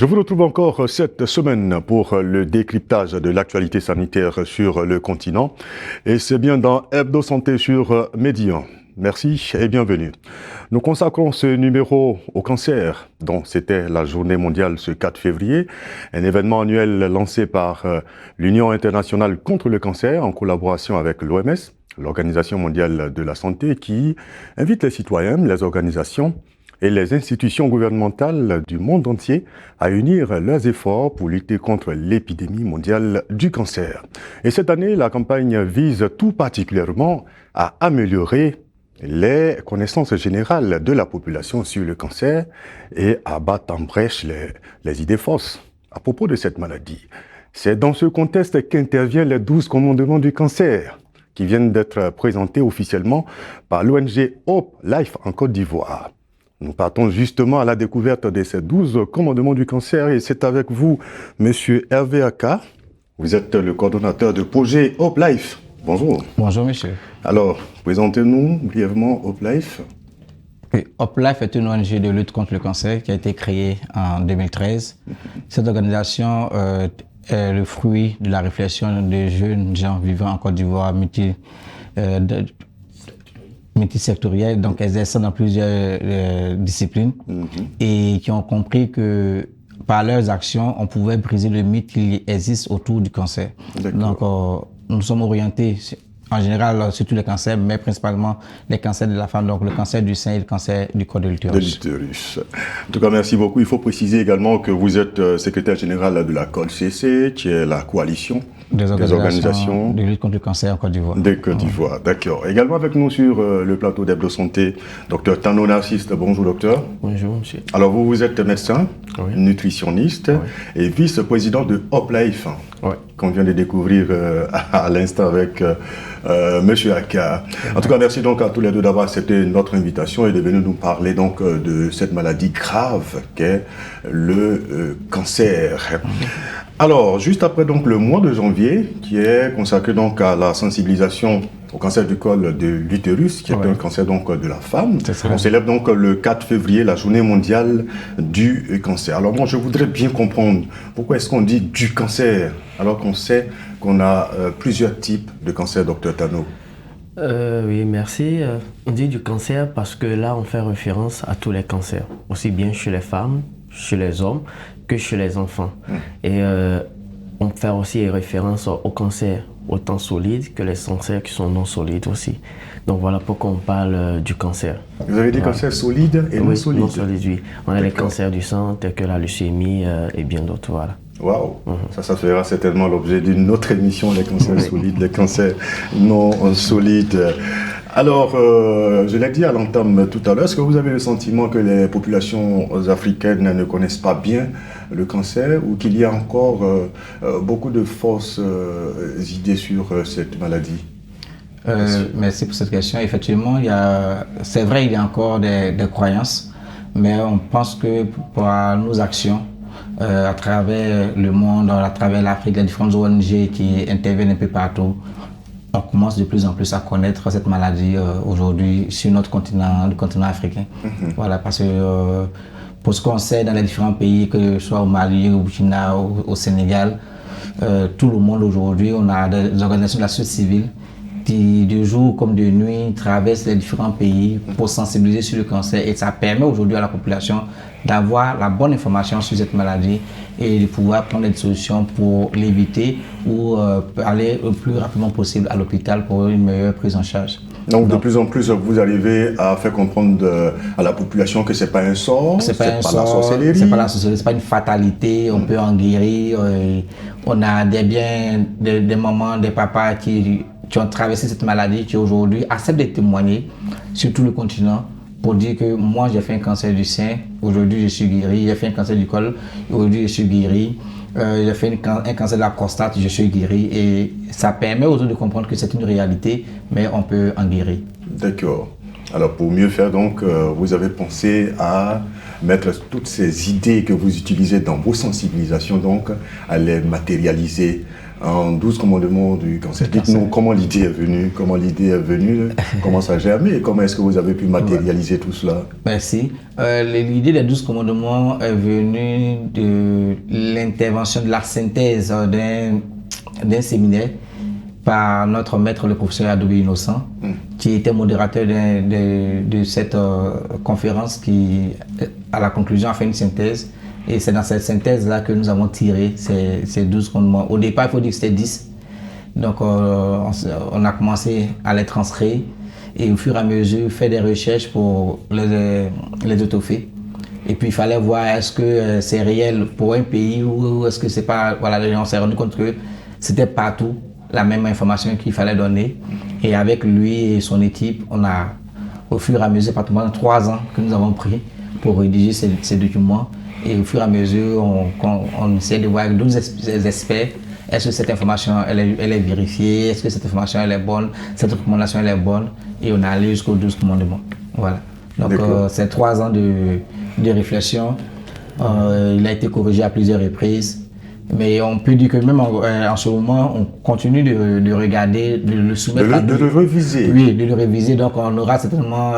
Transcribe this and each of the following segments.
Je vous retrouve encore cette semaine pour le décryptage de l'actualité sanitaire sur le continent. Et c'est bien dans Hebdo Santé sur Médian. Merci et bienvenue. Nous consacrons ce numéro au cancer, dont c'était la journée mondiale ce 4 février, un événement annuel lancé par l'Union internationale contre le cancer en collaboration avec l'OMS, l'Organisation mondiale de la santé, qui invite les citoyens, les organisations et les institutions gouvernementales du monde entier à unir leurs efforts pour lutter contre l'épidémie mondiale du cancer. Et cette année, la campagne vise tout particulièrement à améliorer les connaissances générales de la population sur le cancer et à battre en brèche les idées fausses à propos de cette maladie. C'est dans ce contexte qu'interviennent les 12 commandements du cancer qui viennent d'être présentés officiellement par l'ONG Hope Life en Côte d'Ivoire. Nous partons justement à la découverte de ces 12 commandements du cancer et c'est avec vous, Monsieur Hervé Aka. Vous êtes le coordonnateur du projet Hope Life. Bonjour. Bonjour, monsieur. Alors, présentez-nous brièvement Hope Life. Oui, Hope Life est une ONG de lutte contre le cancer qui a été créée en 2013. Cette organisation est le fruit de la réflexion des jeunes gens vivant en Côte d'Ivoire multisectoriels, donc exerçant dans plusieurs disciplines et qui ont compris que par leurs actions, on pouvait briser le mythe qu'il existe autour du cancer. Donc, nous sommes orientés en général sur tous les cancers, mais principalement les cancers de la femme, donc le cancer du sein et le cancer du col de l'utérus. En tout cas, merci beaucoup. Il faut préciser également que vous êtes secrétaire général de la COLCC, qui est la coalition des organisations de lutte contre le cancer en Côte d'Ivoire. De Côte d'Ivoire, d'accord. Également avec nous sur le plateau d'Hebdo Santé, docteur Tano Narcisse. Bonjour, docteur. Bonjour, monsieur. Alors, vous êtes médecin, nutritionniste et vice-président de Hope Life, qu'on vient de découvrir à l'instant avec monsieur Aka. En tout cas, merci donc à tous les deux d'avoir accepté notre invitation et de venir nous parler donc de cette maladie grave qu'est le cancer. Alors, juste après donc le mois de janvier, qui est consacré donc à la sensibilisation au cancer du col de l'utérus, qui est un cancer donc de la femme. On célèbre donc le 4 février la journée mondiale du cancer. Alors moi, je voudrais bien comprendre pourquoi est-ce qu'on dit du cancer, alors qu'on sait qu'on a plusieurs types de cancer, docteur Tano. Oui, merci. On dit du cancer parce que là, on fait référence à tous les cancers, aussi bien chez les femmes, chez les hommes, que chez les enfants. Et on fait aussi référence aux cancers autant solides que les cancers qui sont non solides aussi. Donc voilà pourquoi on parle du cancer. Vous avez dit cancers solides et non solides. Non solides, oui. On a les cancers du sang tels que la leucémie et bien d'autres, voilà. Waouh, ça fera certainement l'objet d'une autre émission, les cancers solides, les cancers non solides. Alors, je l'ai dit à l'entame tout à l'heure, est-ce que vous avez le sentiment que les populations africaines ne connaissent pas bien le cancer ou qu'il y a encore beaucoup de fausses idées sur cette maladie? Merci pour cette question. Effectivement, c'est vrai, il y a encore des croyances, mais on pense que pour nos actions, à travers le monde, à travers l'Afrique, les différentes ONG qui interviennent un peu partout, on commence de plus en plus à connaître cette maladie aujourd'hui sur notre continent, le continent africain. Voilà, parce que pour ce qu'on sait dans les différents pays, que ce soit au Mali, au Burkina, au Sénégal, tout le monde aujourd'hui, on a des organisations de la société civile qui, de jour comme de nuit, traversent les différents pays pour sensibiliser sur le cancer. Et ça permet aujourd'hui à la population d'avoir la bonne information sur cette maladie et de pouvoir prendre des solutions pour l'éviter ou aller le plus rapidement possible à l'hôpital pour une meilleure prise en charge. Donc de plus en plus, vous arrivez à faire comprendre à la population que c'est pas un sort, c'est pas la sorcellerie. C'est pas la sorcellerie, c'est pas une fatalité, on peut en guérir. On a des mamans, des papas qui ont traversé cette maladie, qui aujourd'hui acceptent de témoigner sur tout le continent pour dire que moi j'ai fait un cancer du sein, aujourd'hui je suis guéri, j'ai fait un cancer du col, aujourd'hui je suis guéri, j'ai fait un cancer de la prostate, je suis guéri, et ça permet aux autres de comprendre que c'est une réalité, mais on peut en guérir. D'accord. Alors pour mieux faire donc, vous avez pensé à mettre toutes ces idées que vous utilisez dans vos sensibilisations, donc, à les matérialiser en 12 commandements du cancer. Dites-nous comment l'idée est venue, comment ça a germé et comment est-ce que vous avez pu matérialiser tout cela? Merci. L'idée des 12 commandements est venue de l'intervention, de la synthèse d'un séminaire par notre maître, le professeur Adobe Innocent, qui était modérateur de cette conférence qui, à la conclusion, a fait une synthèse. Et c'est dans cette synthèse-là que nous avons tiré ces 12 commandements. Au départ, il faut dire que c'était 10. Donc, on a commencé à les transcrire et au fur et à mesure, faire des recherches pour les autopsies. Et puis, il fallait voir est-ce que c'est réel pour un pays ou est-ce que c'est pas... Voilà, on s'est rendu compte que c'était partout la même information qu'il fallait donner. Et avec lui et son équipe, on a, au fur et à mesure, pratiquement 3 ans que nous avons pris pour rédiger ces documents. Et au fur et à mesure, on essaie de voir avec d'autres experts, est-ce que cette information elle est vérifiée, est-ce que cette information elle est bonne, cette recommandation elle est bonne, et on est allé jusqu'aux 12 commandements. Voilà. Donc c'est 3 ans de réflexion. Il a été corrigé à plusieurs reprises. Mais on peut dire que même en ce moment, on continue de regarder, de le soumettre. De le réviser. Oui, de le réviser. Donc on aura certainement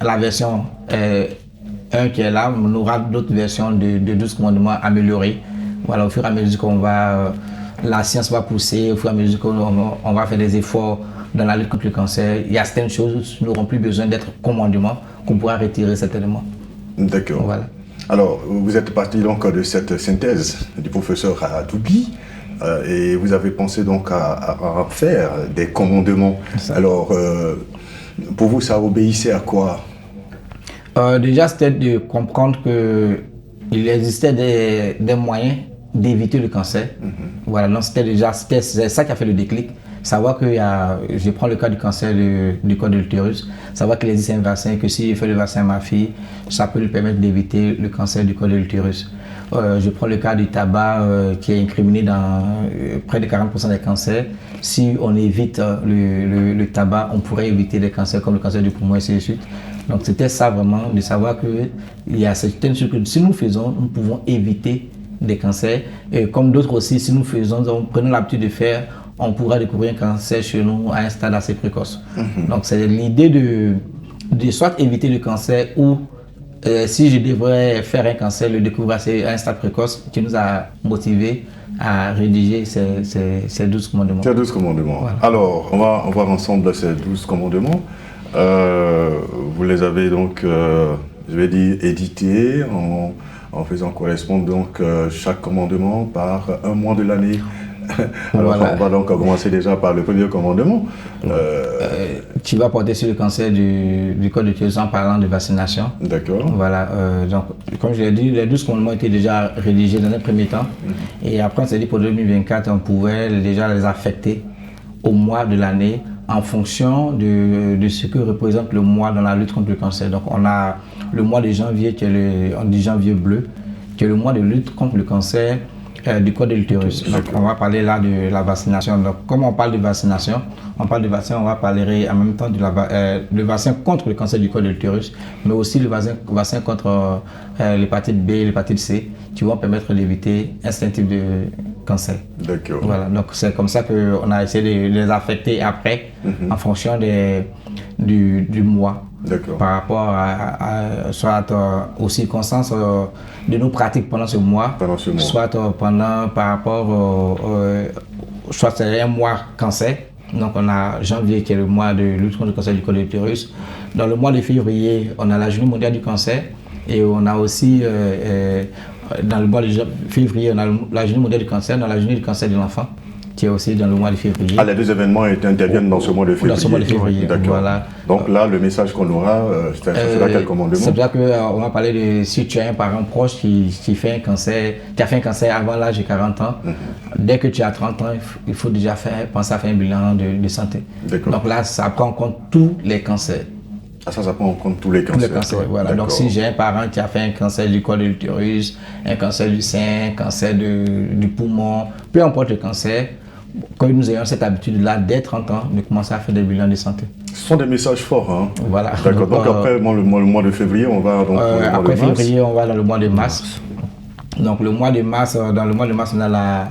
la version 1 qui est là, on aura d'autres versions de 12 commandements améliorés. Voilà, au fur et à mesure qu'on va, la science va pousser, au fur et à mesure qu'on va faire des efforts dans la lutte contre le cancer, il y a certaines choses qui n'auront plus besoin d'être commandements, qu'on pourra retirer certainement. D'accord. Voilà. Alors, vous êtes parti donc de cette synthèse du professeur Adoubi et vous avez pensé donc à faire des commandements. Alors, pour vous, ça obéissait à quoi? Déjà, c'était de comprendre qu'il existait des moyens d'éviter le cancer. Voilà, donc c'est ça qui a fait le déclic. Savoir que je prends le cas du cancer du col de l'utérus, savoir qu'il existe un vaccin, que si je fais le vaccin à ma fille, ça peut lui permettre d'éviter le cancer du col de l'utérus. Je prends le cas du tabac qui est incriminé dans près de 40% des cancers. Si on évite le tabac, on pourrait éviter des cancers comme le cancer du poumon et ainsi de suite. Donc c'était ça vraiment, de savoir qu'il y a certaines choses que si nous faisons, nous pouvons éviter des cancers. Et comme d'autres aussi, si nous prenons l'habitude de faire, on pourra découvrir un cancer chez nous à un stade assez précoce. Donc c'est l'idée de soit éviter le cancer ou si je devrais faire un cancer, le découvrir à un stade précoce qui nous a motivés à rédiger ces 12 commandements. Ces 12 commandements. Voilà. Alors, on va voir ensemble ces 12 commandements. Vous les avez donc, je vais dire, édités en faisant correspondre donc chaque commandement par un mois de l'année. Alors voilà. On va donc commencer déjà par le premier commandement. Tu vas porter sur le cancer du col de l'utérus en parlant de vaccination. D'accord. Voilà, donc comme je l'ai dit, les 12 commandements étaient déjà rédigés dans un premier temps. Et après on s'est dit pour 2024, on pouvait déjà les affecter au mois de l'année en fonction de ce que représente le mois dans la lutte contre le cancer. Donc on a le mois de janvier qui est on dit janvier bleu, qui est le mois de lutte contre le cancer du col de l'utérus. Donc on va parler là de la vaccination. Donc comme on parle de vaccination, on va parler en même temps le vaccin contre le cancer du col de l'utérus, mais aussi le vaccin contre l'hépatite B et l'hépatite C, qui vont permettre d'éviter un certain type de cancer. D'accord. Voilà, donc c'est comme ça qu'on a essayé de les affecter après, en fonction du mois. Par rapport soit aux circonstances de nos pratiques pendant ce mois, soit par rapport soit c'est un mois cancer. Donc on a janvier qui est le mois de lutte contre le cancer du col de l'utérus. Dans le mois de février, on a la journée mondiale du cancer et on a aussi dans le mois de février, on a la journée mondiale du cancer, dans la journée du cancer de l'enfant, qui est aussi dans le mois de février. Les deux événements interviennent dans ce mois de février. Dans ce mois de février. D'accord. Voilà. Donc là, le message qu'on aura, c'est quel commandement? C'est pour ça qu'on va parler de si tu as un parent proche qui fait un cancer, qui a fait un cancer avant l'âge de 40 ans, dès que tu as 30 ans, il faut déjà penser à faire un bilan de santé. Donc là, ça prend en compte tous les cancers. Ça prend en compte tous les cancers. Tous les cancers, voilà. Donc si j'ai un parent qui a fait un cancer du col de l'utérus, un cancer du sein, un cancer du poumon, peu importe le cancer, que nous ayons cette habitude-là, dès 30 ans, de commencer à faire des bilans de santé. Ce sont des messages forts. Hein. Voilà. D'accord. Donc, après le mois de février, on va donc après février, on va dans le mois de mars. Donc le mois de mars, dans le mois de mars, on a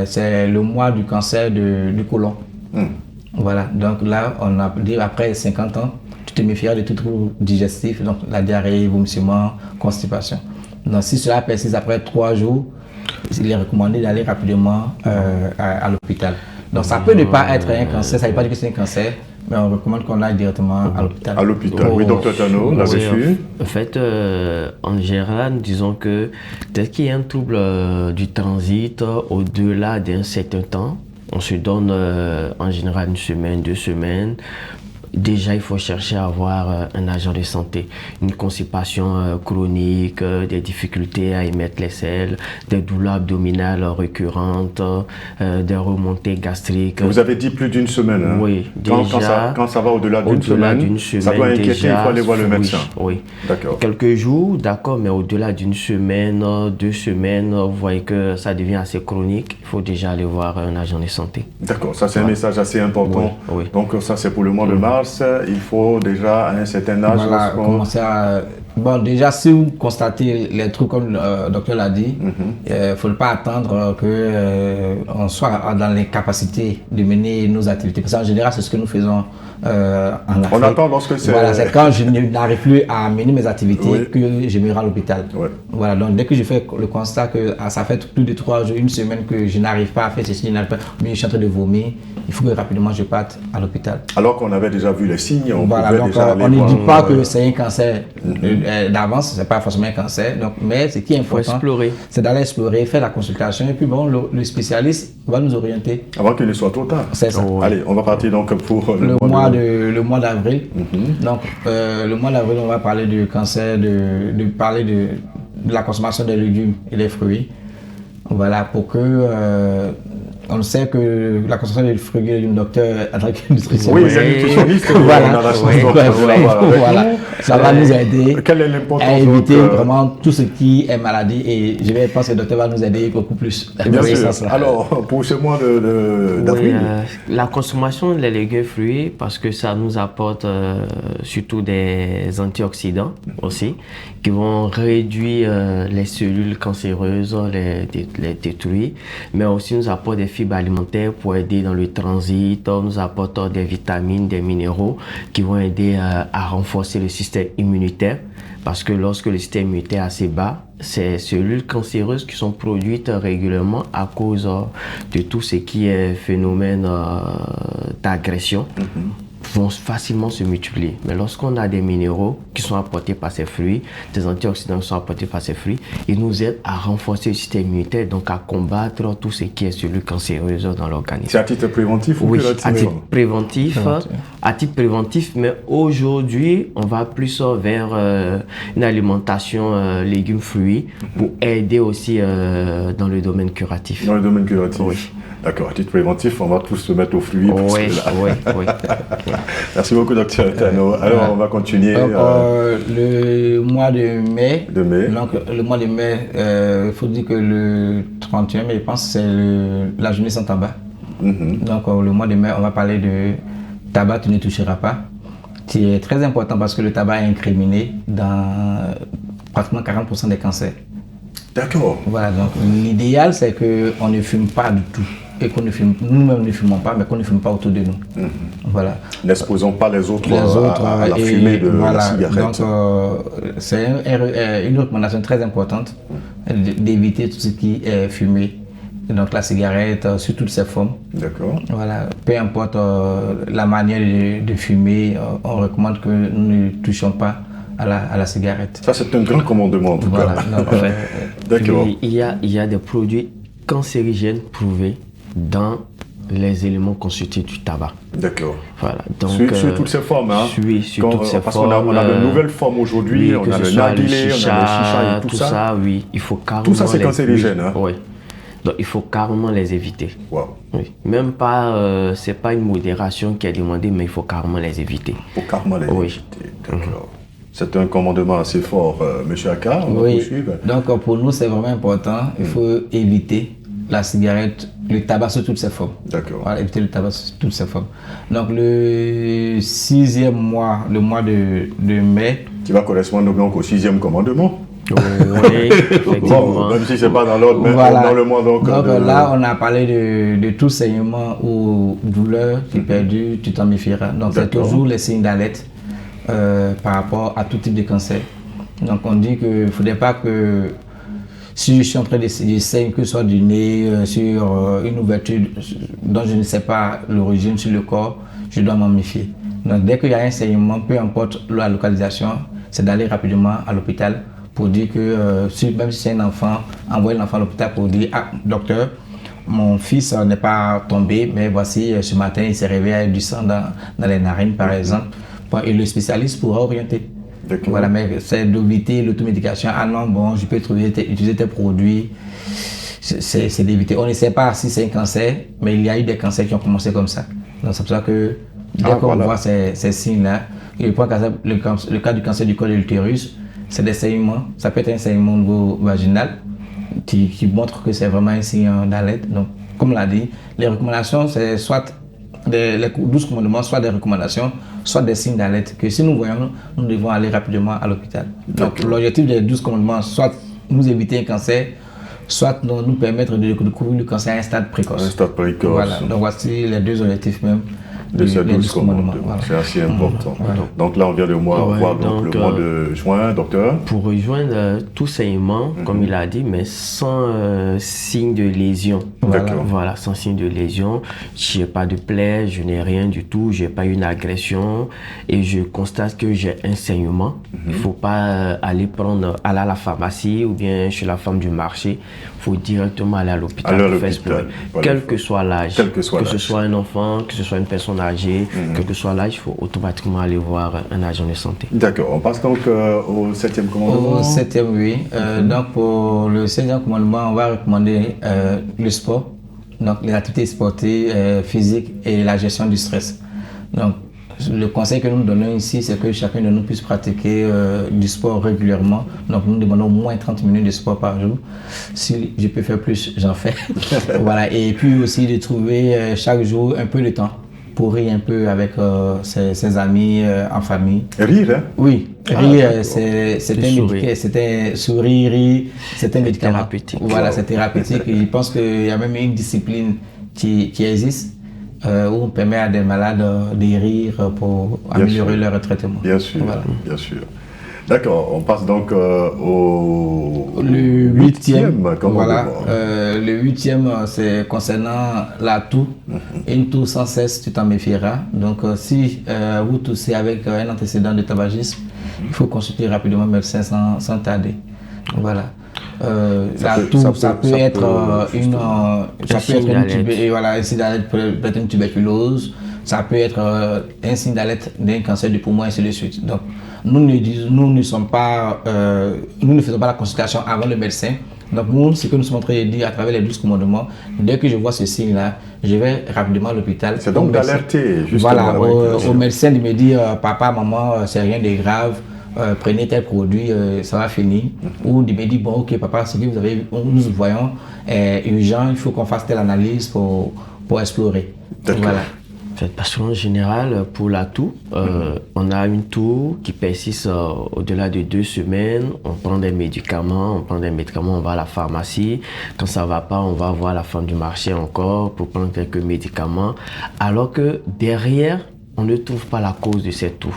c'est le mois du cancer du côlon. Voilà. Donc là, on a dit après 50 ans, tu te méfieras de tout trouble digestif, donc la diarrhée, vomissement, constipation. Donc si cela persiste après 3 jours, il est recommandé d'aller rapidement à l'hôpital. Donc ça peut ne pas être un cancer, ça ne veut pas dire que c'est un cancer, mais on recommande qu'on aille directement à l'hôpital. À l'hôpital, oui, docteur Tano, là-dessus. En fait, en général, disons que dès qu'il y a un trouble du transit au-delà d'un certain temps, on se donne en général 1 semaine, 2 semaines. Déjà, il faut chercher à avoir un agent de santé, une constipation chronique, des difficultés à émettre les selles, des douleurs abdominales récurrentes, des remontées gastriques. Vous avez dit plus d'1 semaine. Hein? Oui, déjà. Quand ça va au-delà d'une semaine, ça doit inquiéter, déjà, il faut aller voir le médecin. Oui. D'accord. Quelques jours, d'accord, mais au-delà d'1 semaine, 2 semaines, vous voyez que ça devient assez chronique, il faut déjà aller voir un agent de santé. D'accord, ça c'est un message assez important. Oui. Donc ça c'est pour le mois de mars. Il faut déjà à un certain âge commencer à... Bon, déjà, si vous constatez les trucs comme le docteur l'a dit, il ne faut pas attendre qu'on soit dans les capacités de mener nos activités. Parce qu'en général, c'est ce que nous faisons en Afrique. On attend lorsque c'est... Voilà, c'est quand je n'arrive plus à mener mes activités que je me rends à l'hôpital. Voilà, donc dès que je fais le constat que ça fait plus de 3 jours, 1 semaine que je n'arrive pas à faire ceci, je suis en train de vomir, il faut que rapidement je parte à l'hôpital. Alors qu'on avait déjà vu les signes, on voilà, pouvait donc déjà aller on ne voir, dit pas que c'est un cancer d'avance, c'est pas forcément un cancer, donc, mais ce qui est important, c'est d'aller explorer, faire la consultation, et puis bon, le spécialiste va nous orienter. Avant qu'il ne soit trop tard. C'est ça. Allez, on va partir donc pour le mois d'avril. Donc, le mois d'avril, on va parler du cancer, parler de la consommation des légumes et des fruits. Voilà, pour que on sait que la consommation des fruits et légumes, docteur André, nutritionniste. Oui, c'est nutritionniste. Voilà, on a la chance voilà. Ça va nous aider à éviter vraiment tout ce qui est maladie, et je vais penser que le docteur va nous aider beaucoup plus. Bien sûr. Alors, pour ce mois d'avril, la consommation des légumes et fruits, parce que ça nous apporte surtout des antioxydants aussi, qui vont réduire les cellules cancéreuses, les détruire, mais aussi nous apporte des fibres alimentaires pour aider dans le transit, nous apporte des vitamines, des minéraux qui vont aider à renforcer le système immunitaire, parce que lorsque le système immunitaire est assez bas, ces cellules cancéreuses qui sont produites régulièrement à cause de tout ce qui est phénomène d'agression vont facilement se multiplier. Mais lorsqu'on a des minéraux qui sont apportés par ces fruits, des antioxydants qui sont apportés par ces fruits, ils nous aident à renforcer le système immunitaire, donc à combattre tout ce qui est cellules cancéreuses dans l'organisme. C'est à titre préventif ou oui, à titre préventif. À titre préventif, mais aujourd'hui, on va plus vers une alimentation légumes, fruits, pour aider aussi dans le domaine curatif. Dans le domaine curatif. Oui. D'accord, à titre préventif, on va tous se mettre aux fruits. Oui. Merci beaucoup, docteur Tano. Alors, on va continuer. Donc, le mois de mai. Donc, le mois de mai, il faut dire que le 31 mai, je pense, c'est la journée sans tabac. Donc, le mois de mai, on va parler de tabac, tu ne toucheras pas. C'est très important parce que le tabac est incriminé dans pratiquement 40% des cancers. D'accord. Voilà, donc l'idéal, c'est qu'on ne fume pas du tout. Et qu'on ne fume, nous-mêmes ne fumons pas, mais qu'on ne fume pas autour de nous. Voilà. N'exposons pas les autres à la fumée de la cigarette. Donc, c'est une recommandation très importante d'éviter tout ce qui est fumé. Donc la cigarette, sous toutes ses formes. D'accord. Voilà. Peu importe la manière de fumer, on recommande que nous ne touchions pas à la cigarette. Ça, c'est un grand commandement, en tout cas. D'accord. Il y a des produits cancérigènes prouvés dans les éléments constitutifs du tabac. D'accord. Voilà. Donc, sur toutes ces formes, hein. Sur toutes ces parce formes. Parce qu'on a de nouvelles formes aujourd'hui, on a le narguilé, on a le chicha et tout ça. Oui, il faut carrément. Tout ça, c'est cancérigène, hein. Oui. Donc, il faut carrément les éviter. Wow. Oui. Même pas, c'est pas une modération qui est demandée, mais il faut carrément les éviter. Il faut carrément les éviter. D'accord. C'est un commandement assez fort, M. Aka. On va poursuivre. Donc, pour nous, c'est vraiment important. Il faut éviter la cigarette, le tabac sous toutes ses formes. D'accord. Voilà, éviter le tabac sous toutes ses formes. Donc le 6e mois, le mois de mai. Qui va correspondre donc au 6e commandement. Oui, effectivement. Bon, même si ce n'est pas dans l'ordre, mais Voilà. dans le mois donc. Là, on a parlé de tout saignement ou douleur qui perdure, tu t'en méfieras. Donc c'est toujours les signes d'alerte par rapport à tout type de cancer. Donc on dit qu'il ne faudrait pas que si je suis en train de saigner, que ce soit du nez, sur une ouverture dont je ne sais pas l'origine sur le corps, je dois m'en méfier. Donc dès qu'il y a un saignement, peu importe la localisation, c'est d'aller rapidement à l'hôpital pour dire que même si c'est un enfant, envoyer l'enfant à l'hôpital pour dire « Ah, docteur, mon fils n'est pas tombé, mais voici, ce matin, il s'est réveillé avec du sang dans les narines, par exemple. » Et le spécialiste pourra orienter. Voilà, mais c'est d'éviter l'automédication. Ah non, bon, je peux utiliser tes produits. C'est d'éviter. On ne sait pas si c'est un cancer, mais il y a eu des cancers qui ont commencé comme ça. Donc c'est pour ça que dès qu'on voit ces signes-là, le cas du cancer du col de l'utérus, c'est des saignements. Ça peut être un saignement au niveau vaginal qui montre que c'est vraiment un signe d'alerte. Donc, comme l'a dit, les recommandations, c'est soit les 12 commandements, soit des recommandations, soit des signes d'alerte que si nous voyons, nous devons aller rapidement à l'hôpital. Donc, l'objectif des 12 commandements, soit nous éviter un cancer, soit nous permettre de découvrir le cancer à un stade précoce. Un stade précoce. Voilà. Donc, voici les 2 objectifs même. De ces 12 commandements. Voilà. C'est assez important. Donc là, on vient de voir le mois de juin, docteur. Pour rejoindre tout saignement, comme il a dit, mais sans signe de lésion. Voilà, sans signe de lésion. Je n'ai pas de plaie, je n'ai rien du tout, je n'ai pas une agression et je constate que j'ai un saignement. Il ne faut pas aller à la pharmacie ou bien chez la femme du marché. Il faut directement aller à l'hôpital pour faire explorer. Quel que soit l'âge, que ce soit un enfant, que ce soit une personne âgée, quel que soit l'âge, il faut automatiquement aller voir un agent de santé. D'accord, on passe donc au 7e commandement. Au 7e, oui. Donc pour le 7e commandement, on va recommander le sport, donc les activités sportives, physiques et la gestion du stress. Donc le conseil que nous donnons ici, c'est que chacun de nous puisse pratiquer du sport régulièrement. Donc nous demandons au moins 30 minutes de sport par jour. Si je peux faire plus, j'en fais. Voilà. Et puis aussi de trouver chaque jour un peu de temps pour rire un peu avec ses amis, en famille. Rire, hein? Oui, rire, c'est un sourire, rire, c'est un médicament. Thérapeutique. Voilà, c'est thérapeutique. Je pense qu'il y a même une discipline qui existe où on permet à des malades de rire pour améliorer leur traitement. Bien sûr, voilà. Bien sûr. D'accord, on passe donc au le 8e. Voilà, le 8e, c'est concernant la toux. Une toux sans cesse, tu t'en méfieras. Donc, si vous toussez avec un antécédent de tabagisme, il faut consulter rapidement le médecin sans tarder. Voilà. Ça peut être une tuberculose, ça peut être un signe d'alerte d'un cancer du poumon, et ainsi de suite. Donc, nous ne faisons pas la consultation avant le médecin. Donc, nous, ce que nous sommes en train de dire à travers les 12 commandements, dès que je vois ce signe-là, je vais rapidement à l'hôpital. C'est donc d'alerter, justement. Voilà, au médecin de me dire, papa, maman, c'est rien de grave. Prenez tel produit, ça va finir. Ou de me dire, bon, ok, papa, ce que nous voyons est urgent, il faut qu'on fasse telle analyse pour explorer. Voilà. Parce qu'en général, pour la toux, on a une toux qui persiste au-delà de 2 semaines. On prend des médicaments, on va à la pharmacie. Quand ça ne va pas, on va voir la femme du marché encore pour prendre quelques médicaments. Alors que derrière, on ne trouve pas la cause de cette toux.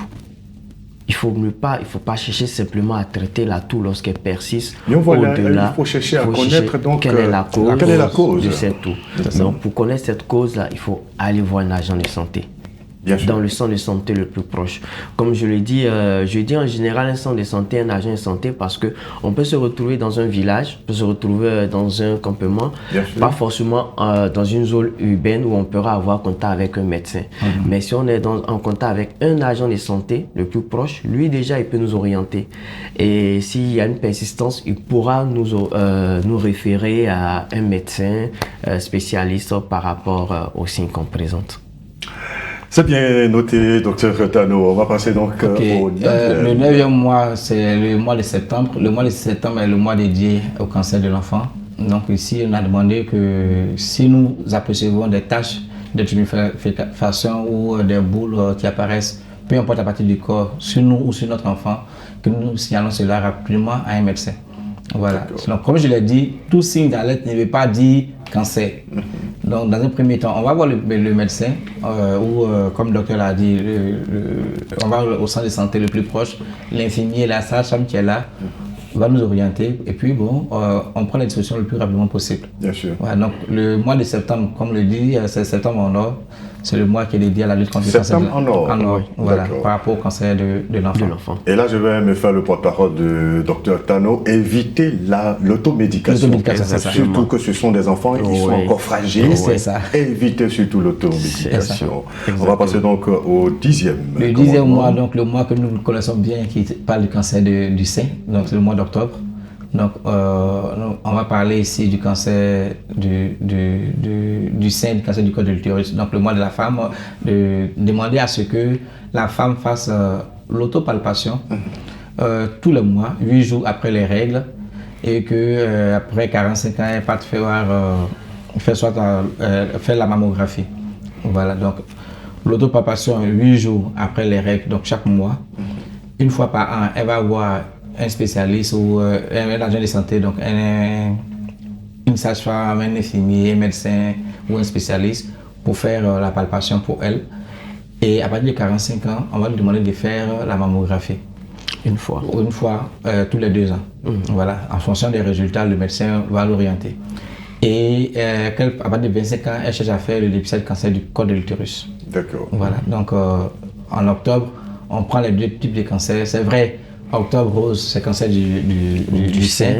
Il ne faut pas chercher simplement à traiter la toux lorsqu'elle persiste. Au-delà, il faut chercher à connaître donc quelle est la cause de cette toux. Donc, pour connaître cette cause-là, il faut aller voir un agent de santé. Dans le centre de santé le plus proche. Comme je le dis, je dis en général un centre de santé, un agent de santé, parce qu'on peut se retrouver dans un village, on peut se retrouver dans un campement, pas forcément dans une zone urbaine où on pourra avoir contact avec un médecin. Mais si on est en contact avec un agent de santé le plus proche, lui déjà il peut nous orienter. Et s'il y a une persistance, il pourra nous référer à un médecin spécialiste par rapport aux signes qu'on présente. C'est bien noté, docteur Tano. On va passer donc au 9e. Le 9e mois, c'est le mois de septembre. Le mois de septembre est le mois dédié au cancer de l'enfant. Donc ici, on a demandé que si nous apercevons des taches de tuméfaction ou des boules qui apparaissent, peu importe la partie du corps, sur nous ou sur notre enfant, que nous signalons cela rapidement à un médecin. Voilà. Donc, comme je l'ai dit, tout signe d'alerte ne veut pas dire cancer. Donc, dans un premier temps, on va voir le médecin, ou comme le docteur l'a dit, on va au centre de santé le plus proche, l'infirmier, la sage-femme qui est là, va nous orienter, et puis bon, on prend les dispositions le plus rapidement possible. Bien sûr. Voilà, donc, le mois de septembre, comme le dit, c'est septembre en or. C'est le mois qui est dédié à la lutte contre le cancer. Septembre en or. En or, voilà, par rapport au cancer de l'enfant. Et là, je vais me faire le porte-parole de Dr Tano, éviter l'automédication. C'est ça. Surtout que ce sont des enfants qui sont encore fragiles. C'est ça. Éviter surtout l'automédication. On va passer donc au 10e. Le 10e mois, donc le mois que nous connaissons bien, qui parle du cancer du sein, donc c'est le mois d'octobre. Donc, on va parler ici du cancer du sein, du cancer du col de l'utérus. Donc, le mois de la femme, de demander à ce que la femme fasse l'autopalpation tous les mois, 8 jours après les règles, et que après 45 ans, elle parte faire la mammographie. Voilà, donc l'autopalpation 8 jours après les règles, donc chaque mois, une fois par an, elle va voir un spécialiste ou un agent de santé, donc une sage-femme, un infirmier, un médecin ou un spécialiste pour faire la palpation pour elle. Et à partir de 45 ans, on va lui demander de faire la mammographie. Une fois tous les 2 ans. Voilà, en fonction des résultats, le médecin va l'orienter. Et à partir de 25 ans, elle cherche à faire le dépistage du cancer du col de l'utérus. D'accord. Voilà, donc en octobre, on prend les 2 types de cancers. C'est vrai, octobre rose, c'est cancer du sein,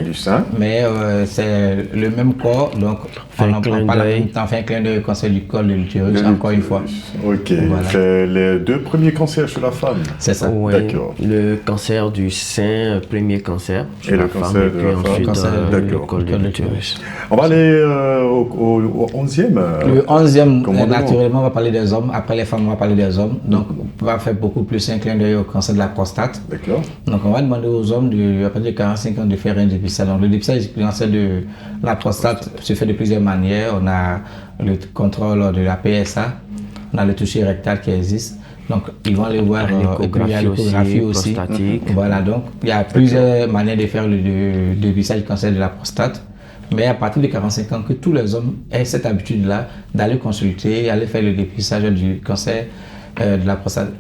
mais c'est le même corps, donc on en parle en même temps, fait un clin d'œil cancer du col de l'utérus, encore une fois. Ok, voilà. C'est les 2 premiers cancers chez la femme. C'est ça. Oui, d'accord. Le cancer du sein, premier cancer chez et la le femme, cancer de la ensuite le col de l'utérus. On va aller au 11e. Le 11e, naturellement, on va parler des hommes. Après les femmes, on va parler des hommes. Donc, on va faire beaucoup plus un clin d'œil au cancer de la prostate. D'accord. Donc, on va demander aux hommes à partir de 45 ans de faire un dépistage. Donc, le dépistage du cancer de la prostate se fait de plusieurs manières. On a le contrôle de la PSA, on a le toucher rectal qui existe. Donc, ils vont aller voir, et puis il y a l'échographie aussi. Voilà, donc il y a plusieurs manières de faire le dépistage du cancer de la prostate. Mais à partir de 45 ans, que tous les hommes aient cette habitude-là d'aller consulter, aller faire le dépistage du cancer de la prostate.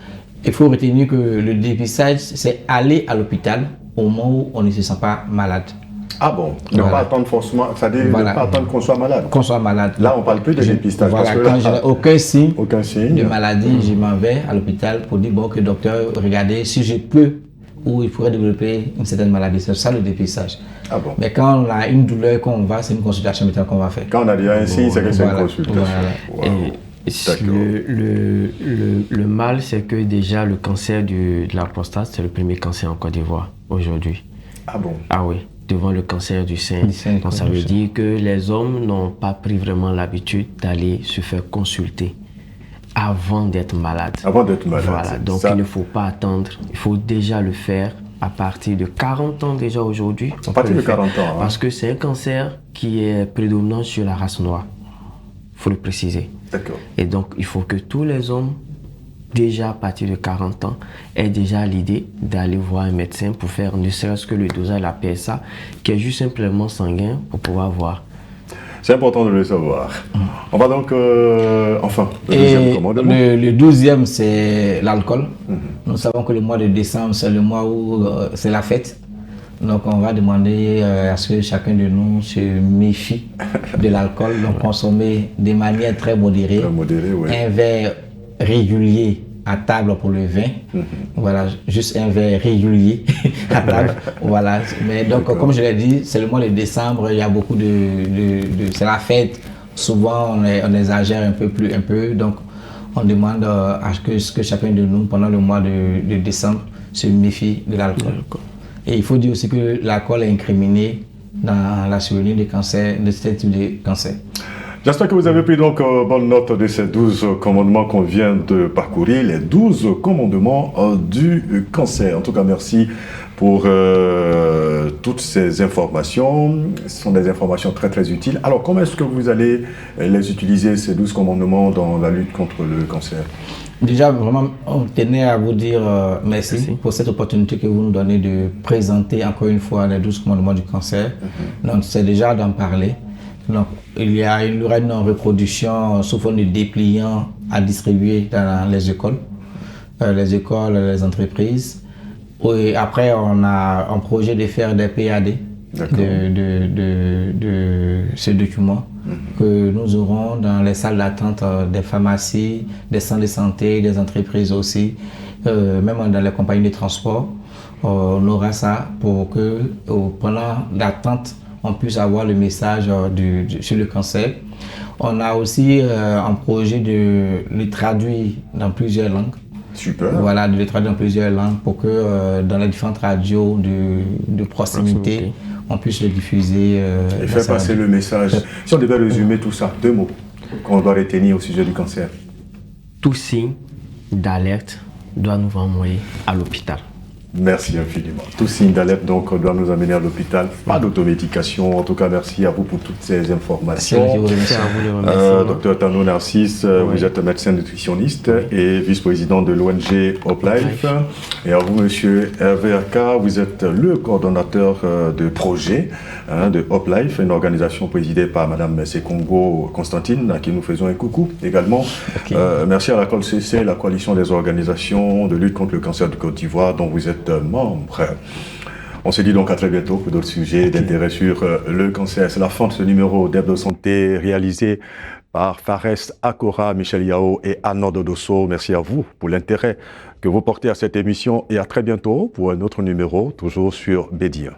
Il faut retenir que le dépistage, c'est aller à l'hôpital au moment où on ne se sent pas malade. Ah bon, ne pas attendre forcément, c'est-à-dire ne pas attendre qu'on soit malade. Qu'on soit malade. Là, on ne parle plus de dépistage. Voilà, parce que quand je n'ai aucun signe de maladie, je m'en vais à l'hôpital pour dire, bon, que docteur, regardez, si je peux, ou il pourrait développer une certaine maladie. C'est ça le dépistage. Ah bon. Mais quand on a une douleur, qu'on va, c'est une consultation médicale qu'on va faire. Quand on a déjà un signe, c'est que c'est une consultation. Voilà. Wow. Le mal, c'est que déjà le cancer de la prostate, c'est le premier cancer en Côte d'Ivoire aujourd'hui. Ah bon? Ah oui, devant le cancer du sein. Donc ça veut dire que les hommes n'ont pas pris vraiment l'habitude d'aller se faire consulter avant d'être malade. Avant d'être malade. Voilà, donc il ne faut pas attendre, il faut déjà le faire à partir de 40 ans déjà aujourd'hui. À partir de 40 ans. Hein. Parce que c'est un cancer qui est prédominant sur la race noire. Il faut le préciser. D'accord. Et donc, il faut que tous les hommes, déjà à partir de 40 ans, aient déjà l'idée d'aller voir un médecin pour faire ne serait-ce que le dosage de la PSA, qui est juste simplement sanguin, pour pouvoir voir. C'est important de le savoir. On va donc, enfin, le deuxième commandement. Le 12e, c'est l'alcool. Nous savons que le mois de décembre, c'est le mois où c'est la fête. Donc, on va demander à ce que chacun de nous se méfie de l'alcool, donc consommer de manière très modérée. Très modérée, oui. Un verre régulier à table pour le vin. Voilà, juste un verre régulier à table. Voilà. Mais donc, comme je l'ai dit, c'est le mois de décembre, il y a beaucoup c'est la fête. Souvent, on exagère un peu. Donc, on demande à ce que chacun de nous, pendant le mois de décembre, se méfie de l'alcool. Et il faut dire aussi que l'alcool est incriminé dans la survenue de ce type de cancer. J'espère que vous avez pris donc bonne note de ces 12 commandements qu'on vient de parcourir, les 12 commandements du cancer. En tout cas, merci pour toutes ces informations. Ce sont des informations très très utiles. Alors, comment est-ce que vous allez les utiliser, ces 12 commandements, dans la lutte contre le cancer? Déjà, vraiment, on tenait à vous dire merci pour cette opportunité que vous nous donnez de présenter encore une fois les 12 commandements du cancer. Donc, c'est déjà d'en parler. Donc, il y aura une reproduction sous forme de dépliants à distribuer dans les écoles, les entreprises. Et après, on a un projet de faire des PAD de ce document que nous aurons dans les salles d'attente des pharmacies, des centres de santé, des entreprises aussi, même dans les compagnies de transport. On aura ça pour que pendant l'attente, on puisse avoir le message sur le cancer. On a aussi un projet de le traduire dans plusieurs langues. Super. Voilà, de le traduire dans plusieurs langues pour que dans les différentes radios de proximité, on puisse le diffuser. Et faire passer le message. Si on devait résumer tout ça, 2 mots qu'on doit retenir au sujet du cancer. Tout signe d'alerte doit nous renvoyer à l'hôpital. Merci infiniment. Tout signe d'alerte donc doit nous amener à l'hôpital. Pas d'automédication. En tout cas, merci à vous pour toutes ces informations. Docteur Tano Narcisse, vous êtes médecin nutritionniste et vice-président de l'ONG Hoplife. Et à vous, monsieur Hervé Aka, vous êtes le coordonnateur de projet de Hoplife, une organisation présidée par madame Sekongo Constantine, à qui nous faisons un coucou également. Merci à la COLCC, la coalition des organisations de lutte contre le cancer du Côte d'Ivoire, dont vous êtes membre. On se dit donc à très bientôt pour d'autres sujets d'intérêt sur le cancer. C'est la fin de ce numéro d'Hebdo Santé réalisé par Fares Akora, Michel Yao et Arnaud Dodosso. Merci à vous pour l'intérêt que vous portez à cette émission et à très bientôt pour un autre numéro, toujours sur Bédia.